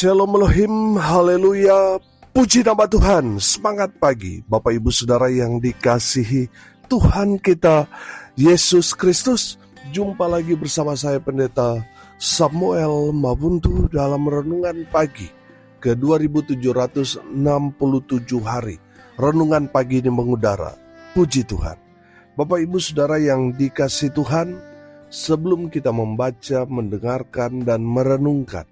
Shalom Elohim, haleluya, puji nama Tuhan, semangat pagi Bapak Ibu Saudara yang dikasihi Tuhan kita Yesus Kristus. Jumpa lagi bersama saya Pendeta Samuel Mabuntu dalam renungan pagi ke 2767 hari. Renungan pagi ini mengudara, puji Tuhan. Bapak Ibu Saudara yang dikasihi Tuhan, sebelum kita membaca, mendengarkan dan merenungkan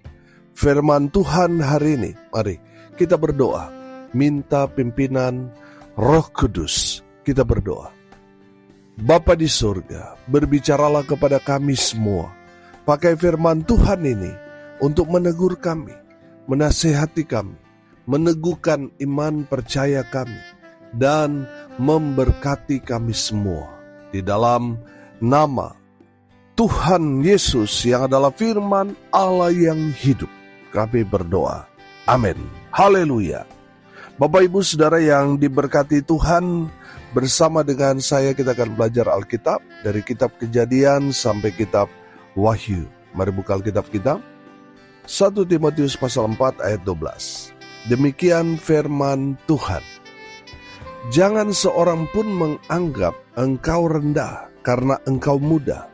firman Tuhan hari ini, mari kita berdoa, minta pimpinan Roh Kudus. Kita berdoa. Bapa di surga, berbicaralah kepada kami semua. Pakai firman Tuhan ini untuk menegur kami, menasihati kami, meneguhkan iman percaya kami, dan memberkati kami semua. Di dalam nama Tuhan Yesus yang adalah firman Allah yang hidup, kami berdoa. Amin. Haleluya. Bapak Ibu Saudara yang diberkati Tuhan, bersama dengan saya kita akan belajar Alkitab dari kitab Kejadian sampai kitab Wahyu. Mari buka Alkitab kita. 1 Timotius pasal 4 ayat 12. Demikian firman Tuhan. Jangan seorang pun menganggap engkau rendah karena engkau muda.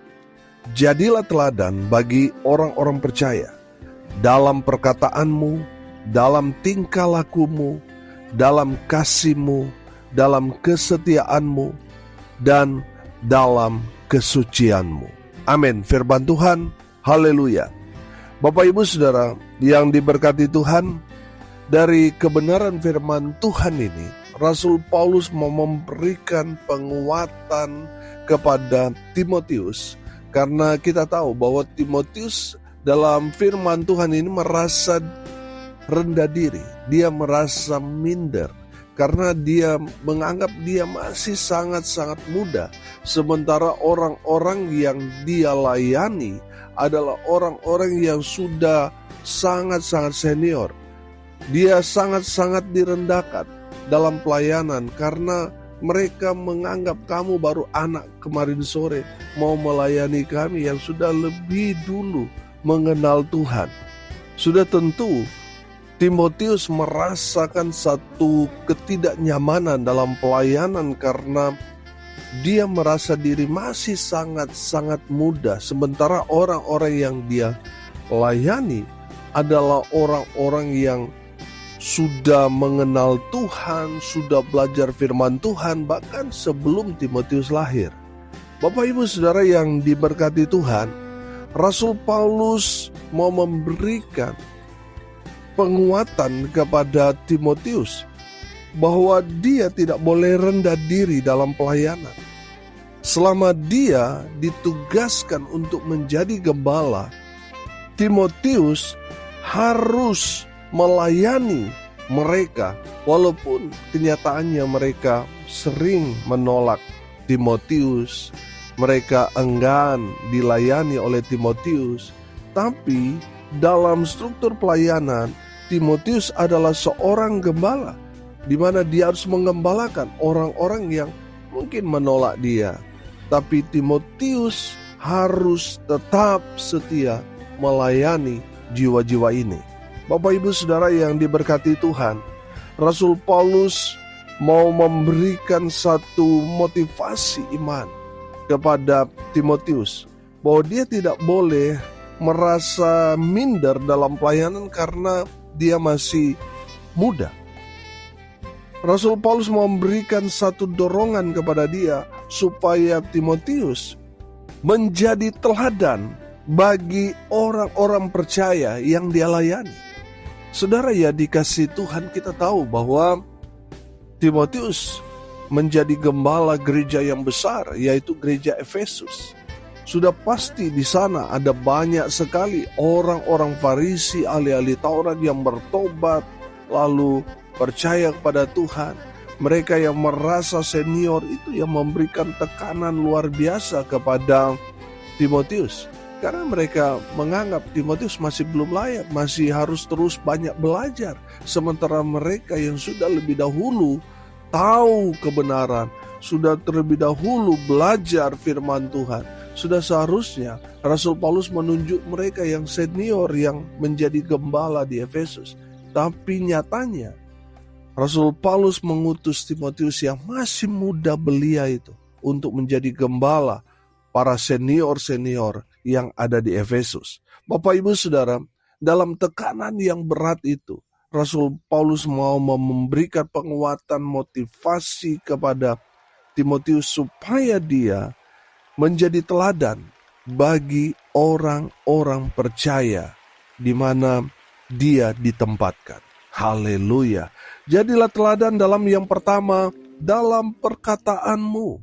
Jadilah teladan bagi orang-orang percaya dalam perkataanmu, dalam tingkah lakumu, dalam kasihmu, dalam kesetiaanmu, dan dalam kesucianmu. Amin. Firman Tuhan, haleluya. Bapak Ibu Saudara yang diberkati Tuhan, dari kebenaran firman Tuhan ini, Rasul Paulus mau memberikan penguatan kepada Timotius, karena kita tahu bahwa Timotius dalam firman Tuhan ini merasa rendah diri. Dia merasa minder karena dia menganggap dia masih sangat-sangat muda. Sementara orang-orang yang dia layani adalah orang-orang yang sudah sangat-sangat senior. Dia sangat-sangat direndahkan dalam pelayanan karena mereka menganggap kamu baru anak kemarin sore mau melayani kami yang sudah lebih dulu mengenal Tuhan. Sudah tentu Timotius merasakan satu ketidaknyamanan dalam pelayanan karena dia merasa diri masih sangat-sangat muda, sementara orang-orang yang dia layani adalah orang-orang yang sudah mengenal Tuhan, sudah belajar firman Tuhan bahkan sebelum Timotius lahir. Bapak Ibu Saudara yang diberkati Tuhan, Rasul Paulus mau memberikan penguatan kepada Timotius bahwa dia tidak boleh rendah diri dalam pelayanan. Selama dia ditugaskan untuk menjadi gembala, Timotius harus melayani mereka walaupun kenyataannya mereka sering menolak Timotius. Mereka enggan dilayani oleh Timotius. Tapi dalam struktur pelayanan, Timotius adalah seorang gembala, di mana dia harus menggembalakan orang-orang yang mungkin menolak dia. Tapi Timotius harus tetap setia melayani jiwa-jiwa ini. Bapak Ibu Saudara yang diberkati Tuhan, Rasul Paulus mau memberikan satu motivasi iman kepada Timotius bahwa dia tidak boleh merasa minder dalam pelayanan karena dia masih muda. Rasul Paulus memberikan satu dorongan kepada dia supaya Timotius menjadi teladan bagi orang-orang percaya yang dia layani. Saudara ya dikasihi Tuhan, kita tahu bahwa Timotius menjadi gembala gereja yang besar, yaitu gereja Efesus. Sudah pasti di sana ada banyak sekali orang-orang Farisi, ahli-ahli Taurat yang bertobat lalu percaya kepada Tuhan. Mereka yang merasa senior itu yang memberikan tekanan luar biasa kepada Timotius, karena mereka menganggap Timotius masih belum layak, masih harus terus banyak belajar. Sementara mereka yang sudah lebih dahulu tahu kebenaran, sudah terlebih dahulu belajar firman Tuhan, Sudah seharusnya Rasul Paulus menunjuk mereka yang senior yang menjadi gembala di Efesus. Tapi nyatanya Rasul Paulus mengutus Timotius yang masih muda belia itu untuk menjadi gembala para senior-senior yang ada di Efesus. Bapak Ibu Saudara, dalam tekanan yang berat itu, Rasul Paulus mau memberikan penguatan motivasi kepada Timotius supaya dia menjadi teladan bagi orang-orang percaya di mana dia ditempatkan. Haleluya. Jadilah teladan dalam yang pertama, dalam perkataanmu.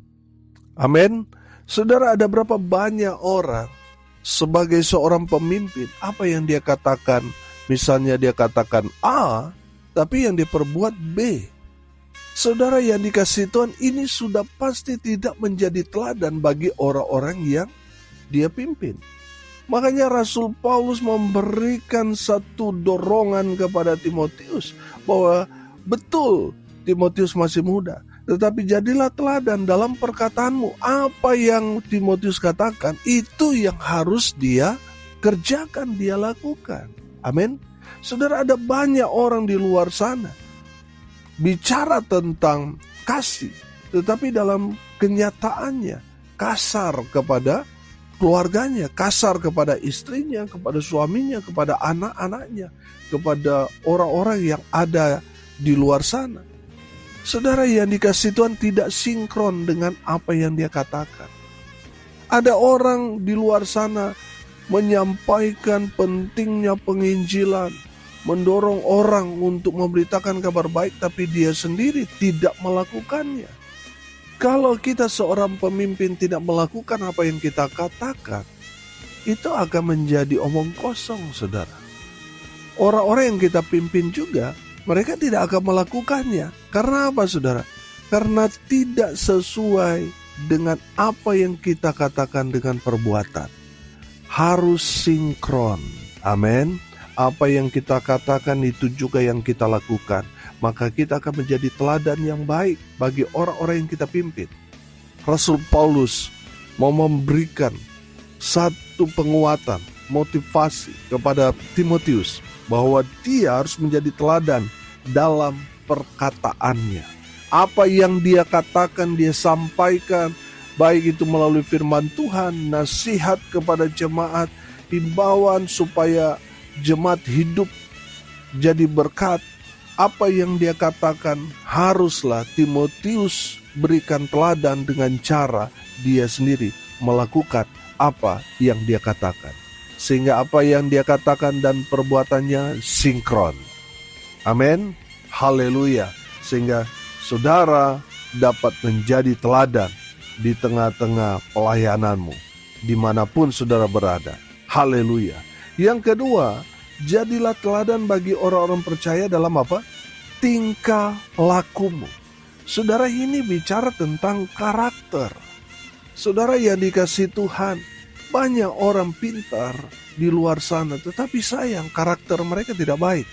Amin. Saudara, ada berapa banyak orang sebagai seorang pemimpin, apa yang dia katakan? Misalnya dia katakan A, tapi yang diperbuat B. Saudara yang dikasihi Tuhan, ini sudah pasti tidak menjadi teladan bagi orang-orang yang dia pimpin. Makanya Rasul Paulus memberikan satu dorongan kepada Timotius bahwa betul Timotius masih muda, tetapi jadilah teladan dalam perkataanmu. Apa yang Timotius katakan itu yang harus dia kerjakan, dia lakukan. Amin. Saudara, ada banyak orang di luar sana bicara tentang kasih, tetapi dalam kenyataannya kasar kepada keluarganya, kasar kepada istrinya, kepada suaminya, kepada anak-anaknya, kepada orang-orang yang ada di luar sana. Saudara yang dikasihi Tuhan, tidak sinkron dengan apa yang dia katakan. Ada orang di luar sana menyampaikan pentingnya penginjilan, mendorong orang untuk memberitakan kabar baik, tapi dia sendiri tidak melakukannya. Kalau kita seorang pemimpin tidak melakukan apa yang kita katakan, itu akan menjadi omong kosong, saudara. Orang-orang yang kita pimpin juga, mereka tidak akan melakukannya. Karena apa, saudara? Karena tidak sesuai dengan apa yang kita katakan dengan perbuatan. Harus sinkron. Amin. Apa yang kita katakan itu juga yang kita lakukan. Maka kita akan menjadi teladan yang baik bagi orang-orang yang kita pimpin. Rasul Paulus mau memberikan satu penguatan, motivasi kepada Timotius bahwa dia harus menjadi teladan dalam perkataannya. Apa yang dia katakan, dia sampaikan, baik itu melalui firman Tuhan, nasihat kepada jemaat, himbauan supaya jemaat hidup jadi berkat. Apa yang dia katakan haruslah Timotius berikan teladan dengan cara dia sendiri melakukan apa yang dia katakan. Sehingga apa yang dia katakan dan perbuatannya sinkron. Amin. Haleluya. Sehingga saudara dapat menjadi teladan di tengah-tengah pelayananmu, dimanapun saudara berada. Haleluya. Yang kedua, jadilah teladan bagi orang-orang percaya dalam apa? Tingkah lakumu. Saudara, ini bicara tentang karakter. Saudara yang dikasihi Tuhan, banyak orang pintar di luar sana, tetapi sayang karakter mereka tidak baik.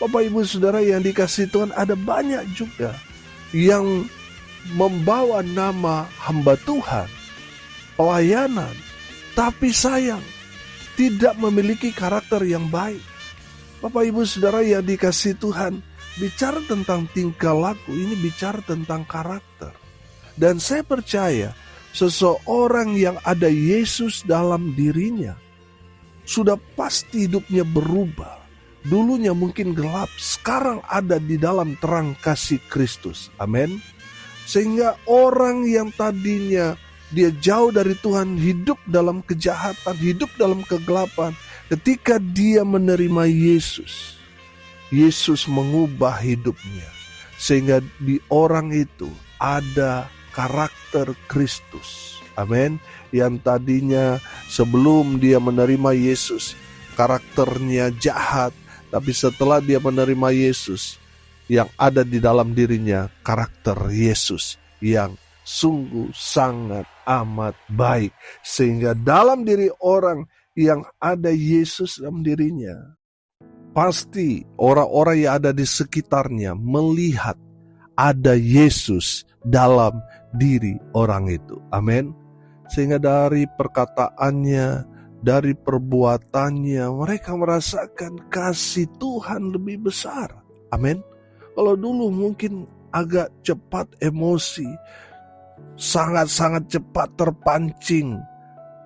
Bapak Ibu Saudara yang dikasihi Tuhan, ada banyak juga yang membawa nama hamba Tuhan, pelayanan, tapi sayang tidak memiliki karakter yang baik. Bapak Ibu Saudara yang dikasihi Tuhan, bicara tentang tingkah laku ini bicara tentang karakter. Dan saya percaya seseorang yang ada Yesus dalam dirinya sudah pasti hidupnya berubah. Dulunya mungkin gelap, sekarang ada di dalam terang kasih Kristus. Amin. Sehingga orang yang tadinya dia jauh dari Tuhan, hidup dalam kejahatan, hidup dalam kegelapan, ketika dia menerima Yesus, Yesus mengubah hidupnya. Sehingga di orang itu ada karakter Kristus. Amin. Yang tadinya sebelum dia menerima Yesus, karakternya jahat. Tapi setelah dia menerima Yesus, yang ada di dalam dirinya karakter Yesus yang sungguh sangat amat baik. Sehingga dalam diri orang yang ada Yesus dalam dirinya, pasti orang-orang yang ada di sekitarnya melihat ada Yesus dalam diri orang itu. Amin. Sehingga dari perkataannya, dari perbuatannya, mereka merasakan kasih Tuhan lebih besar. Amin. Kalau dulu mungkin agak cepat emosi, sangat-sangat cepat terpancing,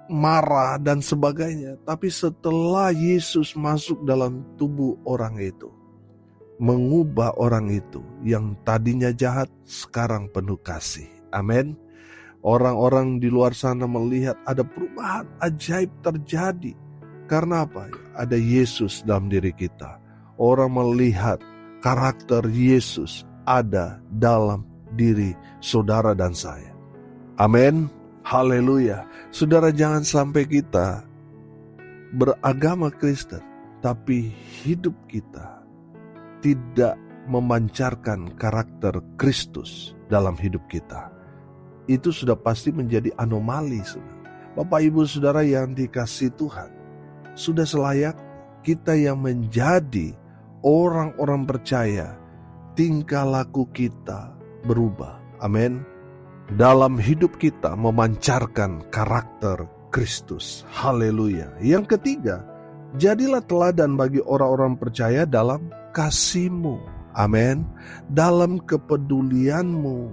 marah dan sebagainya. Tapi setelah Yesus masuk dalam tubuh orang itu, mengubah orang itu yang tadinya jahat, sekarang penuh kasih. Amin. Orang-orang di luar sana melihat ada perubahan ajaib terjadi. Karena apa? Ada Yesus dalam diri kita. Orang melihat karakter Yesus ada dalam diri saudara dan saya. Amin. Haleluya. Saudara, jangan sampai kita beragama Kristen, tapi hidup kita tidak memancarkan karakter Kristus dalam hidup kita. Itu sudah pasti menjadi anomali. Bapak Ibu Saudara yang dikasihi Tuhan, sudah selayak kita yang menjadi orang-orang percaya, tingkah laku kita berubah. Amin. Dalam hidup kita memancarkan karakter Kristus. Haleluya. Yang ketiga, jadilah teladan bagi orang-orang percaya dalam kasih-Mu. Amin. Dalam kepedulian-Mu,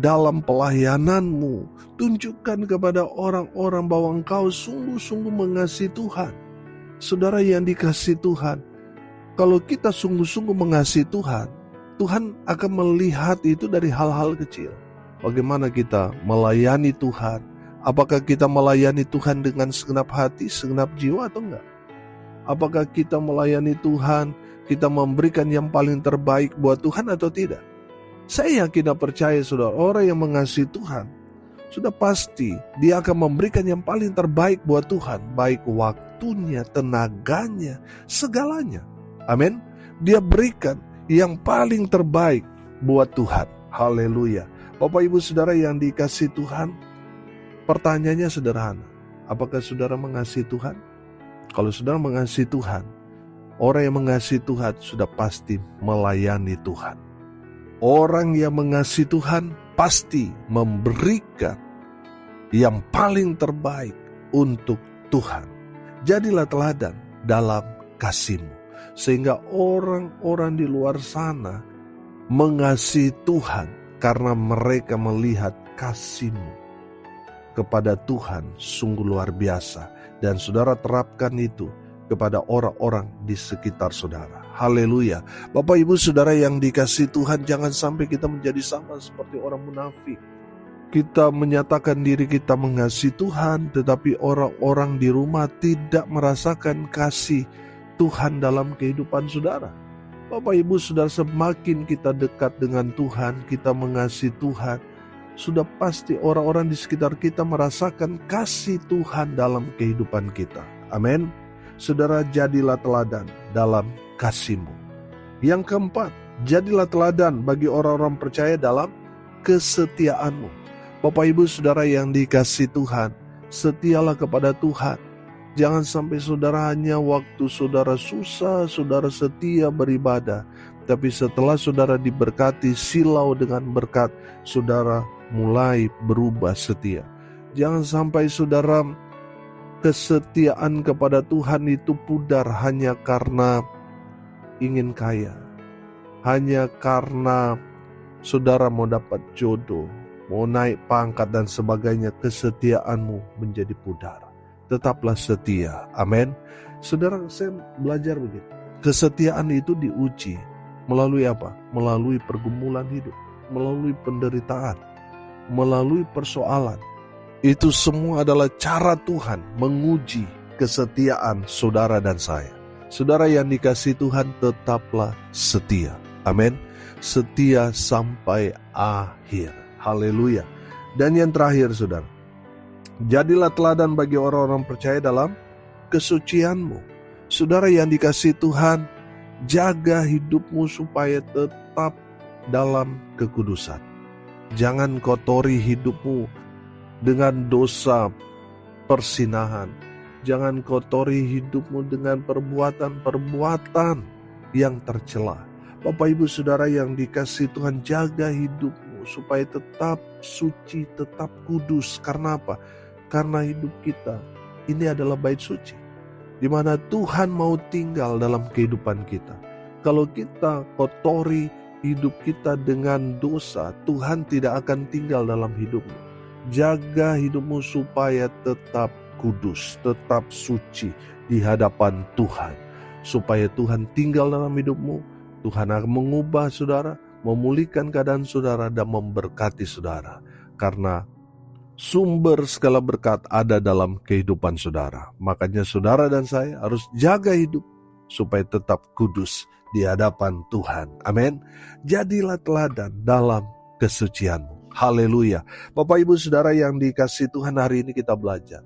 dalam pelayanan-Mu, tunjukkan kepada orang-orang bahwa Engkau sungguh-sungguh mengasihi Tuhan. Saudara yang dikasihi Tuhan, kalau kita sungguh-sungguh mengasihi Tuhan, Tuhan akan melihat itu dari hal-hal kecil. Bagaimana kita melayani Tuhan? Apakah kita melayani Tuhan dengan segenap hati, segenap jiwa atau enggak? Apakah kita melayani Tuhan, kita memberikan yang paling terbaik buat Tuhan atau tidak? Saya yakin dan percaya saudara, orang yang mengasihi Tuhan, sudah pasti dia akan memberikan yang paling terbaik buat Tuhan. Baik waktunya, tenaganya, segalanya. Amin. Dia berikan yang paling terbaik buat Tuhan. Haleluya. Bapak Ibu Saudara yang dikasihi Tuhan, pertanyaannya sederhana. Apakah saudara mengasihi Tuhan? Kalau saudara mengasihi Tuhan, orang yang mengasihi Tuhan sudah pasti melayani Tuhan. Orang yang mengasihi Tuhan pasti memberikan yang paling terbaik untuk Tuhan. Jadilah teladan dalam kasih-Mu, sehingga orang-orang di luar sana mengasihi Tuhan karena mereka melihat kasih-Mu kepada Tuhan sungguh luar biasa. Dan saudara terapkan itu kepada orang-orang di sekitar saudara. Haleluya. Bapak Ibu Saudara yang dikasihi Tuhan, jangan sampai kita menjadi sama seperti orang munafik. Kita menyatakan diri kita mengasihi Tuhan, tetapi orang-orang di rumah tidak merasakan kasih Tuhan dalam kehidupan saudara. Bapak Ibu Saudara, semakin kita dekat dengan Tuhan, kita mengasihi Tuhan, sudah pasti orang-orang di sekitar kita merasakan kasih Tuhan dalam kehidupan kita. Amin. Saudara, jadilah teladan dalam kasih-Mu. Yang keempat, jadilah teladan bagi orang-orang percaya dalam kesetiaan-Mu. Bapak Ibu Saudara yang dikasihi Tuhan, setialah kepada Tuhan. Jangan sampai saudara hanya waktu saudara susah, saudara setia beribadah. Tapi setelah saudara diberkati silau dengan berkat, saudara mulai berubah setia. Jangan sampai saudara kesetiaan kepada Tuhan itu pudar hanya karena ingin kaya, hanya karena saudara mau dapat jodoh, mau naik pangkat dan sebagainya. Kesetiaanmu menjadi pudar. Tetaplah setia. Amin. Saudara, saya belajar begitu. Kesetiaan itu diuji melalui apa? Melalui pergumulan hidup, melalui penderitaan, melalui persoalan. Itu semua adalah cara Tuhan menguji kesetiaan saudara dan saya. Saudara yang dikasihi Tuhan, tetaplah setia. Amin. Setia sampai akhir. Haleluya. Dan yang terakhir saudara, jadilah teladan bagi orang-orang percaya dalam kesucian-Mu. Saudara yang dikasihi Tuhan, jaga hidupmu supaya tetap dalam kekudusan. Jangan kotori hidupmu dengan dosa persinahan. Jangan kotori hidupmu dengan perbuatan-perbuatan yang tercela. Bapak Ibu Saudara yang dikasihi Tuhan, jaga hidupmu supaya tetap suci, tetap kudus. Karena apa? Karena hidup kita ini adalah bait suci, di mana Tuhan mau tinggal dalam kehidupan kita. Kalau kita kotori hidup kita dengan dosa, Tuhan tidak akan tinggal dalam hidupmu. Jaga hidupmu supaya tetap kudus, tetap suci di hadapan Tuhan. Supaya Tuhan tinggal dalam hidupmu, Tuhan akan mengubah saudara, memulihkan keadaan saudara, dan memberkati saudara. Karena sumber segala berkat ada dalam kehidupan saudara. Makanya saudara dan saya harus jaga hidup supaya tetap kudus di hadapan Tuhan. Amin. Jadilah teladan dalam kesucianmu. Haleluya. Bapak Ibu Saudara yang dikasihi Tuhan, hari ini kita belajar.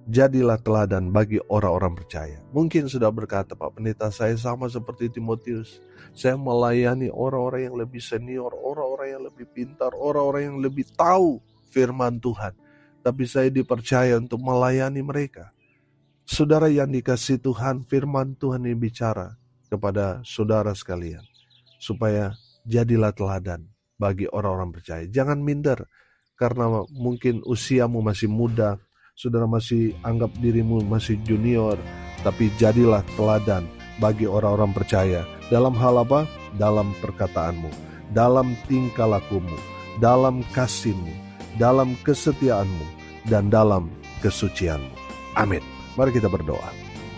Jadilah teladan bagi orang-orang percaya. Mungkin sudah berkata, Pak Pendeta, saya sama seperti Timotius. Saya melayani orang-orang yang lebih senior, orang-orang yang lebih pintar, orang-orang yang lebih tahu firman Tuhan. Tapi saya dipercaya untuk melayani mereka. Saudara yang dikasihi Tuhan, firman Tuhan ini bicara kepada saudara sekalian. Supaya jadilah teladan bagi orang-orang percaya. Jangan minder, karena mungkin usiamu masih muda, saudara masih anggap dirimu masih junior. Tapi jadilah teladan bagi orang-orang percaya. Dalam hal apa? Dalam perkataanmu, dalam tingkah lakumu, dalam kasihmu, dalam kesetiaanmu, dan dalam kesucianmu. Amin. Mari kita berdoa.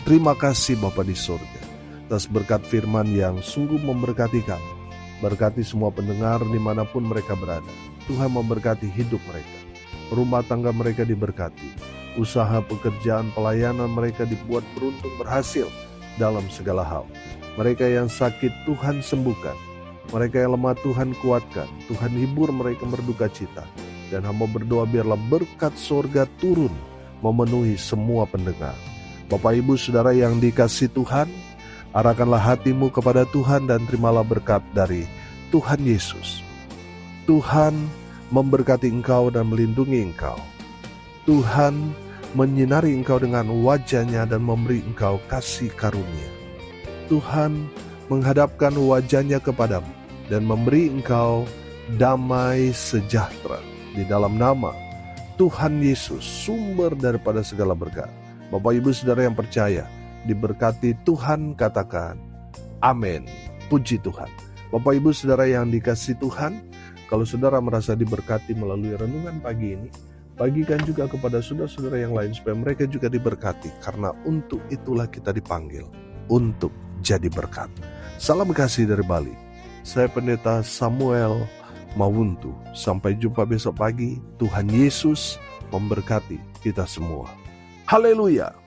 Terima kasih Bapa di surga atas berkat firman yang sungguh memberkati kami. Berkati semua pendengar dimanapun mereka berada. Tuhan memberkati hidup mereka. Rumah tangga mereka diberkati. Usaha, pekerjaan, pelayanan mereka dibuat beruntung, berhasil dalam segala hal. Mereka yang sakit Tuhan sembuhkan. Mereka yang lemah Tuhan kuatkan. Tuhan hibur mereka berduka cita. Dan hamba berdoa biarlah berkat sorga turun memenuhi semua pendengar. Bapak Ibu Saudara yang dikasihi Tuhan, arahkanlah hatimu kepada Tuhan dan terimalah berkat dari Tuhan Yesus. Tuhan memberkati engkau dan melindungi engkau. Tuhan menyinari engkau dengan wajah-Nya dan memberi engkau kasih karunia. Tuhan menghadapkan wajah-Nya kepadamu dan memberi engkau damai sejahtera. Di dalam nama Tuhan Yesus, sumber daripada segala berkat. Bapak Ibu Saudara yang percaya, diberkati Tuhan, katakan amin. Puji Tuhan. Bapak Ibu Saudara yang dikasihi Tuhan, kalau saudara merasa diberkati melalui renungan pagi ini, bagikan juga kepada saudara-saudara yang lain supaya mereka juga diberkati. Karena untuk itulah kita dipanggil, untuk jadi berkat. Salam kasih dari Bali. Saya Pendeta Samuel Mawuntu. Sampai jumpa besok pagi. Tuhan Yesus memberkati kita semua. Haleluya.